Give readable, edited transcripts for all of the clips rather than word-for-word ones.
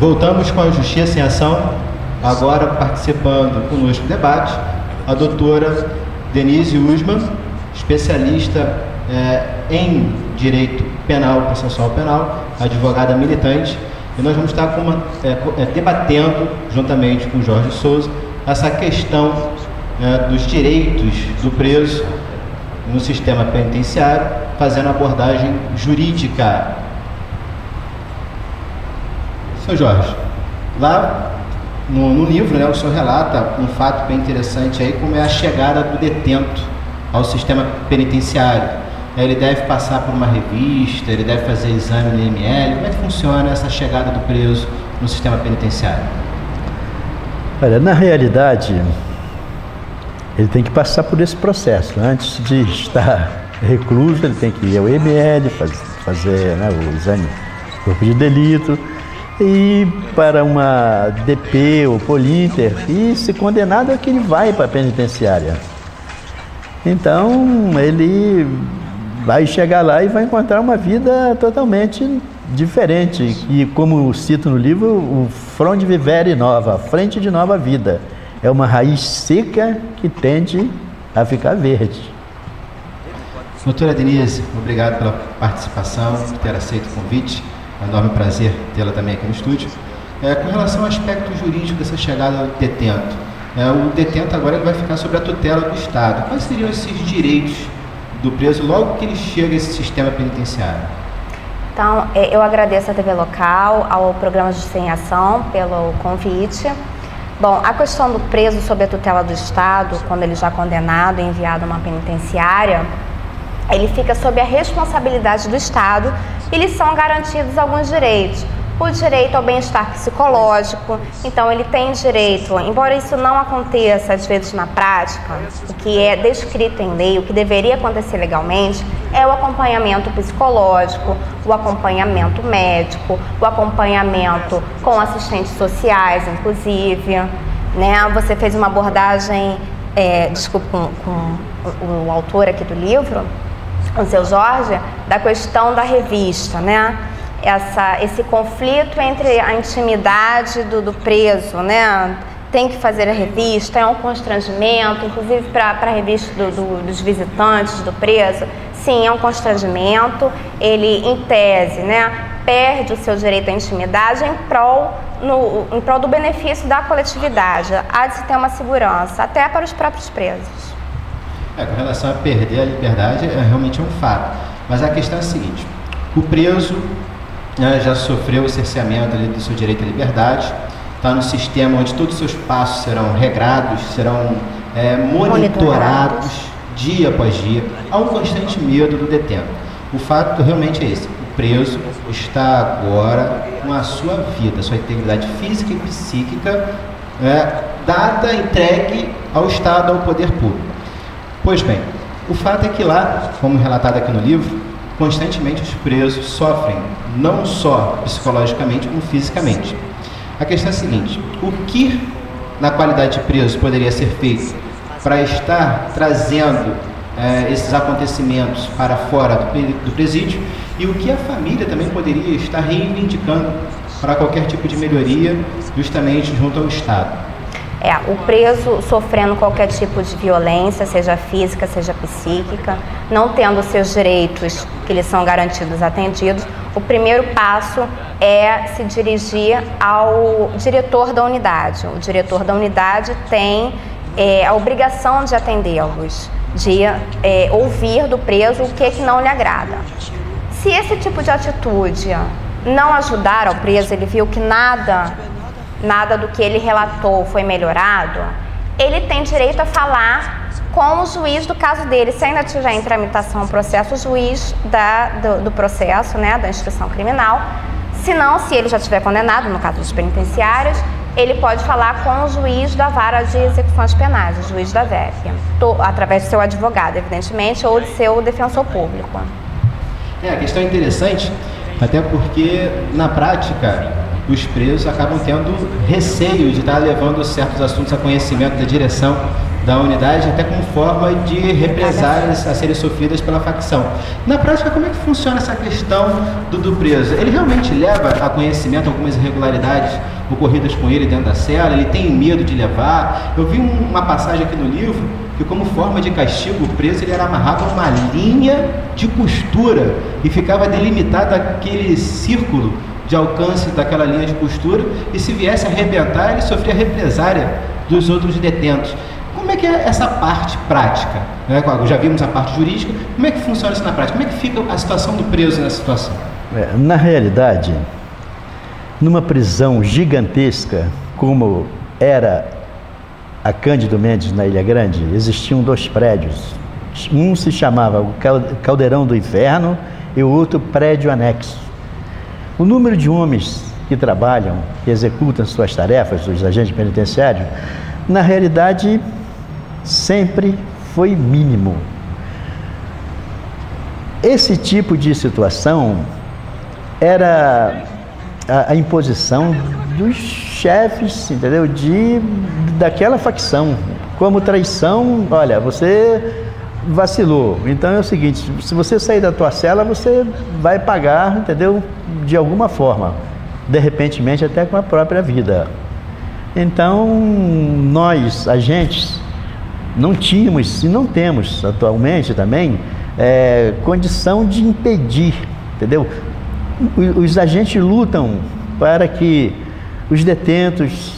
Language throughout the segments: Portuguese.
Voltamos com a Justiça em Ação, agora participando conosco do debate, a doutora Denise Usman, especialista em Direito Penal, Processual Penal, advogada militante, e nós vamos estar debatendo, juntamente com o Jorge Souza, essa questão dos direitos do preso no sistema penitenciário, fazendo abordagem jurídica. Seu Jorge, lá no livro, o senhor relata um fato bem interessante aí, como é a chegada do detento ao sistema penitenciário. Ele deve passar por uma revista, ele deve fazer exame no IML. Como é que funciona essa chegada do preso no sistema penitenciário? Olha, na realidade, ele tem que passar por esse processo. Antes de estar recluso, ele tem que ir ao IML, fazer o exame do corpo de delito, e para uma DP ou Polinter, e se condenado é que ele vai para a penitenciária. Então, ele vai chegar lá e vai encontrar uma vida totalmente diferente. E como cito no livro, o fronde vivere nova, a frente de nova vida. É uma raiz seca que tende a ficar verde. Doutora Denise, obrigado pela participação, por ter aceito o convite. É um enorme prazer tê-la também aqui no estúdio. Com relação ao aspecto jurídico dessa chegada do detento, o detento agora ele vai ficar sob a tutela do Estado. Quais seriam esses direitos do preso logo que ele chega a esse sistema penitenciário? Então, eu agradeço à TV Local, ao programa Justiça em Ação pelo convite. Bom, a questão do preso sob a tutela do Estado, quando ele já é condenado e enviado a uma penitenciária, ele fica sob a responsabilidade do Estado e lhe são garantidos alguns direitos. O direito ao bem-estar psicológico, então ele tem direito, embora isso não aconteça às vezes na prática, o que é descrito em lei, o que deveria acontecer legalmente, é o acompanhamento psicológico, o acompanhamento médico, o acompanhamento com assistentes sociais, inclusive, né? Você fez uma abordagem, com o autor aqui do livro, o seu Jorge, da questão da revista, né? Esse conflito entre a intimidade do preso, né? Tem que fazer a revista, é um constrangimento, inclusive para a revista dos visitantes do preso, sim, é um constrangimento. Ele, em tese, né, perde o seu direito à intimidade em prol do benefício da coletividade. Há de se ter uma segurança, até para os próprios presos. Com relação a perder a liberdade, realmente é um fato. Mas a questão é a seguinte: o preso já sofreu o cerceamento do seu direito à liberdade, está no sistema onde todos os seus passos serão regrados, serão monitorados dia após dia. Há um constante medo do detento. O fato realmente é esse: o preso está agora com a sua vida, sua integridade física e psíquica dada, entregue ao Estado, ao poder público. Pois bem, o fato é que lá, como relatado aqui no livro, constantemente os presos sofrem, não só psicologicamente, como fisicamente. A questão é a seguinte: o que, na qualidade de preso, poderia ser feito para estar trazendo esses acontecimentos para fora do presídio, e o que a família também poderia estar reivindicando para qualquer tipo de melhoria, justamente junto ao Estado? O preso sofrendo qualquer tipo de violência, seja física, seja psíquica, não tendo seus direitos que lhe são garantidos atendidos, o primeiro passo é se dirigir ao diretor da unidade. O diretor da unidade tem a obrigação de atendê-los, de ouvir do preso o que não lhe agrada. Se esse tipo de atitude não ajudar ao preso, ele viu que nada do que ele relatou foi melhorado, ele tem direito a falar com o juiz do caso dele. Se ainda tiver em tramitação o processo, o juiz do processo, né, da instrução criminal. Se não, se ele já estiver condenado, no caso dos penitenciários, ele pode falar com o juiz da vara de execuções penais, o juiz da VEP, através do seu advogado, evidentemente, ou de seu defensor público. A questão é interessante, até porque, na prática, os presos acabam tendo receio de estar levando certos assuntos a conhecimento da direção da unidade, até como forma de represálias a serem sofridas pela facção. Na prática, como é que funciona essa questão do preso? Ele realmente leva a conhecimento algumas irregularidades ocorridas com ele dentro da cela? Ele tem medo de levar? Eu vi uma passagem aqui no livro que, como forma de castigo, o preso ele era amarrado a uma linha de costura e ficava delimitado aquele círculo de alcance daquela linha de costura, e se viesse a arrebentar, ele sofria represália dos outros detentos. Como é que é essa parte prática? Já vimos a parte jurídica, como é que funciona isso na prática? Como é que fica a situação do preso nessa situação? Na realidade, numa prisão gigantesca, como era a Cândido Mendes na Ilha Grande, existiam 2 prédios. Um se chamava o Caldeirão do Inferno e o outro prédio anexo. O número de homens que trabalham, que executam suas tarefas, os agentes penitenciários, na realidade, sempre foi mínimo. Esse tipo de situação era a imposição dos chefes, entendeu? Daquela facção. Como traição, olha, você vacilou. Então é o seguinte, se você sair da tua cela, você vai pagar, entendeu? De alguma forma. De repentemente até com a própria vida. Então, nós, agentes, não tínhamos e não temos atualmente também condição de impedir, entendeu? Os agentes lutam para que os detentos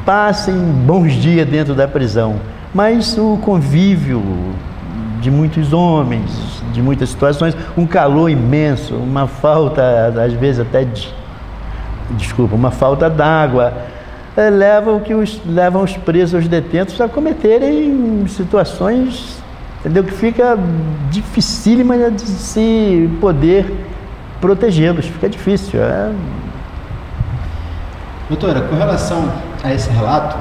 passem bons dias dentro da prisão, mas o convívio de muitos homens, de muitas situações, um calor imenso, uma falta, às vezes até uma falta d'água, levam os presos, os detentos, a cometerem situações, entendeu? Que fica dificílima de se poder protegê-los, fica difícil. Doutora, com relação a esse relato,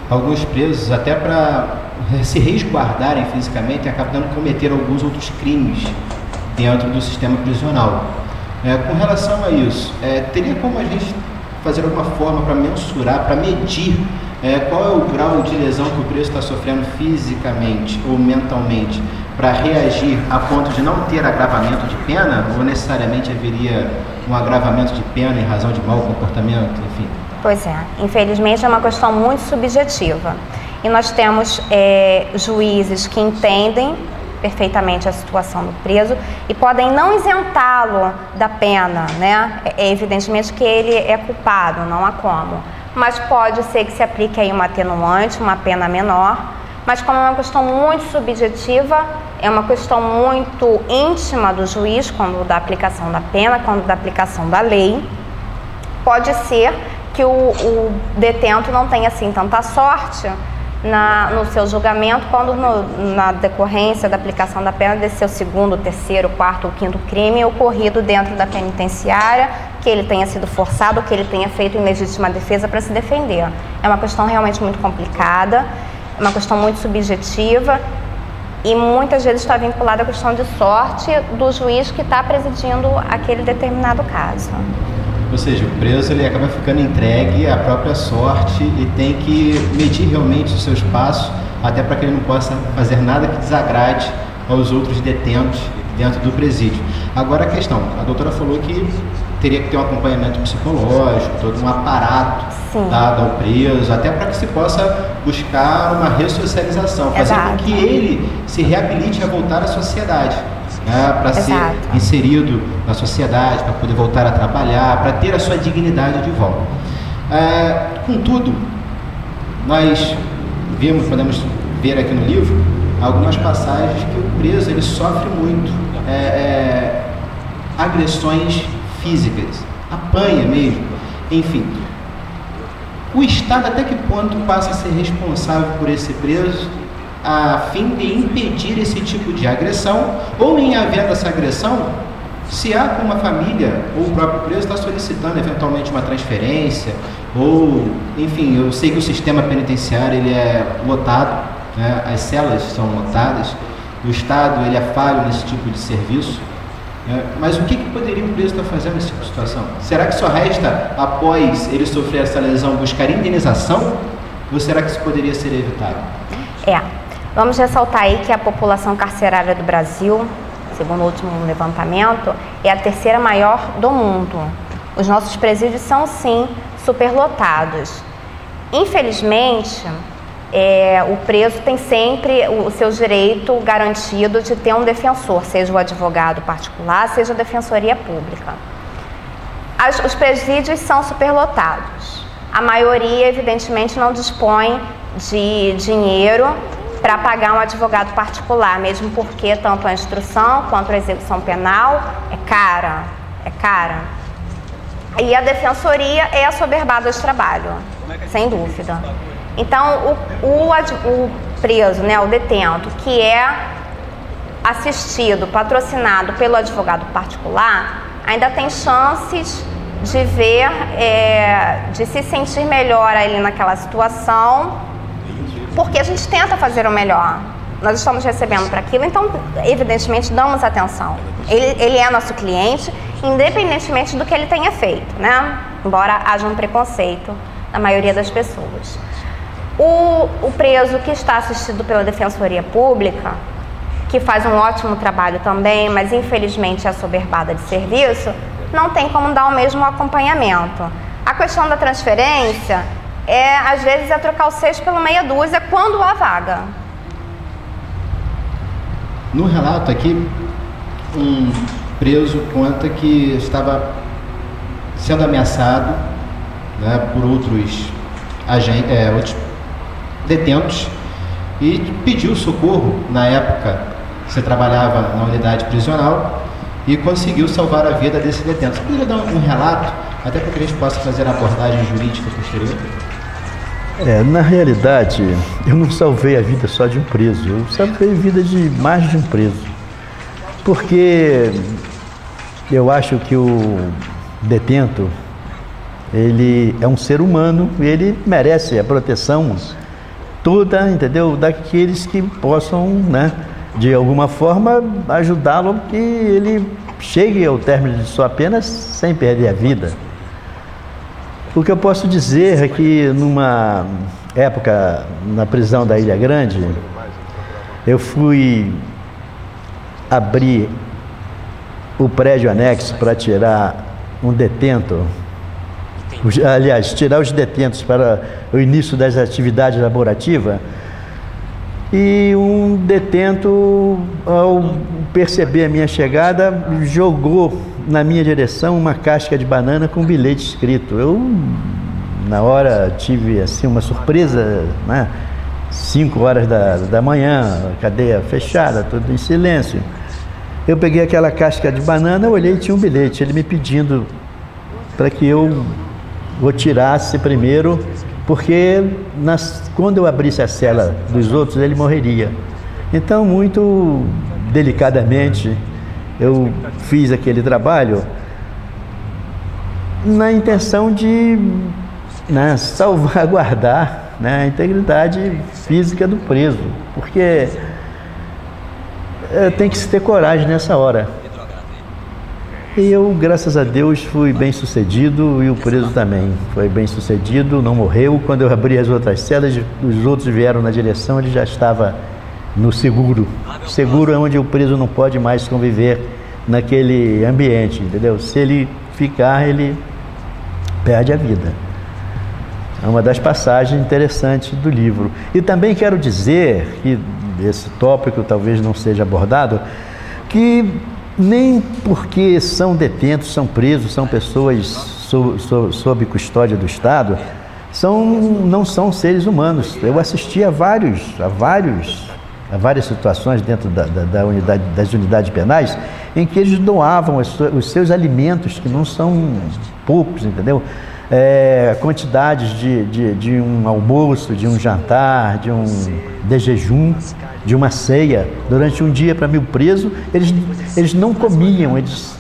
alguns presos, até para se resguardarem fisicamente, acabam cometer alguns outros crimes dentro do sistema prisional. Com relação a isso, teria como a gente fazer alguma forma para mensurar, para medir qual é o grau de lesão que o preso está sofrendo fisicamente ou mentalmente, para reagir a ponto de não ter agravamento de pena, ou necessariamente haveria um agravamento de pena em razão de mau comportamento, enfim? Pois é, infelizmente é uma questão muito subjetiva. E nós temos juízes que entendem perfeitamente a situação do preso e podem não isentá-lo da pena, né? Evidentemente que ele é culpado, não há como. Mas pode ser que se aplique aí uma atenuante, uma pena menor. Mas como é uma questão muito subjetiva, é uma questão muito íntima do juiz, quando da aplicação da pena, quando da aplicação da lei, pode ser que o detento não tenha assim tanta sorte no seu julgamento, quando na decorrência da aplicação da pena desse seu segundo, terceiro, quarto ou quinto crime ocorrido dentro da penitenciária, que ele tenha sido forçado, que ele tenha feito em legítima defesa para se defender. É uma questão realmente muito complicada, é uma questão muito subjetiva e muitas vezes está vinculada à questão de sorte do juiz que está presidindo aquele determinado caso. Ou seja, o preso ele acaba ficando entregue à própria sorte e tem que medir realmente os seus passos, até para que ele não possa fazer nada que desagrade aos outros detentos dentro do presídio. Agora a questão, a doutora falou que teria que ter um acompanhamento psicológico, todo um aparato dado ao preso, até para que se possa buscar uma ressocialização, fazer com que ele se reabilite a voltar à sociedade. Para ser inserido na sociedade, para poder voltar a trabalhar, para ter a sua dignidade de volta. Contudo, nós podemos ver aqui no livro algumas passagens que o preso ele sofre muito agressões físicas, apanha mesmo, enfim. O Estado até que ponto passa a ser responsável por esse preso a fim de impedir esse tipo de agressão, ou em havendo essa agressão, se há como a família ou o próprio preso está solicitando eventualmente uma transferência, ou, enfim, eu sei que o sistema penitenciário ele é lotado, né? As celas são lotadas, o Estado ele é falho nesse tipo de serviço, né? Mas o que poderia o preso estar fazendo nessa situação? Será que só resta, após ele sofrer essa lesão, buscar indenização? Ou será que isso poderia ser evitado? Vamos ressaltar aí que a população carcerária do Brasil, segundo o último levantamento, é a terceira maior do mundo. Os nossos presídios são, sim, superlotados. Infelizmente, o preso tem sempre o seu direito garantido de ter um defensor, seja o advogado particular, seja a defensoria pública. Os presídios são superlotados. A maioria, evidentemente, não dispõe de dinheiro para pagar um advogado particular, mesmo porque tanto a instrução quanto a execução penal é cara. E a defensoria é assoberbada de trabalho, sem dúvida. Então, o preso, o detento, que é assistido, patrocinado pelo advogado particular, ainda tem chances de ver, de se sentir melhor ali naquela situação, porque a gente tenta fazer o melhor. Nós estamos recebendo para aquilo, então, evidentemente, damos atenção. Ele é nosso cliente, independentemente do que ele tenha feito, né? Embora haja um preconceito na maioria das pessoas. O preso que está assistido pela Defensoria Pública, que faz um ótimo trabalho também, mas infelizmente é assoberbada de serviço, não tem como dar o mesmo acompanhamento. A questão da transferência às vezes, trocar o 6 pelo meia dúzia quando há vaga. No relato aqui, um preso conta que estava sendo ameaçado, né, por outros detentos e pediu socorro. Na época, você trabalhava na unidade prisional e conseguiu salvar a vida desse detento. Você poderia dar um relato, até para que a gente possa fazer a abordagem jurídica posterior? Na realidade, eu não salvei a vida só de um preso, eu salvei a vida de mais de um preso. Porque eu acho que o detento, ele é um ser humano e ele merece a proteção toda, entendeu? Daqueles que possam, né, de alguma forma, ajudá-lo que ele chegue ao término de sua pena sem perder a vida. O que eu posso dizer é que numa época, na prisão da Ilha Grande, eu fui abrir o prédio anexo para tirar um detento, aliás, tirar os detentos para o início das atividades laborativas, e um detento, ao perceber a minha chegada, jogou na minha direção uma casca de banana com um bilhete escrito. Eu, na hora, tive assim uma surpresa, né? 5 horas da manhã, cadeia fechada, tudo em silêncio. Eu peguei aquela casca de banana, olhei e tinha um bilhete, ele me pedindo para que eu o tirasse primeiro, porque quando eu abrisse a cela dos outros, ele morreria. Então, muito delicadamente, eu fiz aquele trabalho na intenção de, né, salvaguardar, né, a integridade física do preso, porque tem que se ter coragem nessa hora. E eu, graças a Deus, fui bem sucedido, e o preso também foi bem sucedido, não morreu. Quando eu abri as outras celas, os outros vieram na direção, ele já estava no seguro. Seguro é onde o preso não pode mais conviver naquele ambiente, entendeu? Se ele ficar, ele perde a vida. É uma das passagens interessantes do livro. E também quero dizer que esse tópico talvez não seja abordado, que nem porque são detentos, são presos, são pessoas sob custódia do Estado, não são seres humanos. Eu assisti a várias situações dentro das unidades penais em que eles doavam os seus alimentos, que não são poucos, entendeu? Quantidades de um almoço, de um jantar, de jejum, de uma ceia durante um dia para 1000 presos. Eles não comiam, eles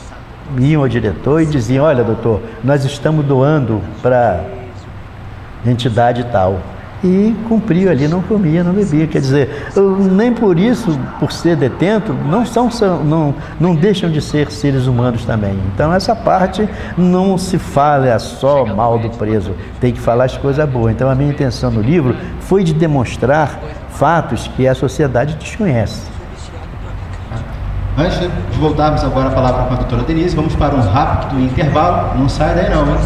iam ao diretor e diziam: olha, doutor, nós estamos doando para entidade tal. e cumpriu ali, não comia, não bebia. Quer dizer, nem por isso, por ser detento, não deixam de ser seres humanos também. Então essa parte não se fala só mal do preso, tem que falar as coisas boas. Então a minha intenção no livro foi de demonstrar fatos que a sociedade desconhece. Antes de voltarmos agora a palavra com a doutora Denise, vamos para um rápido intervalo. Não sai daí não, hein?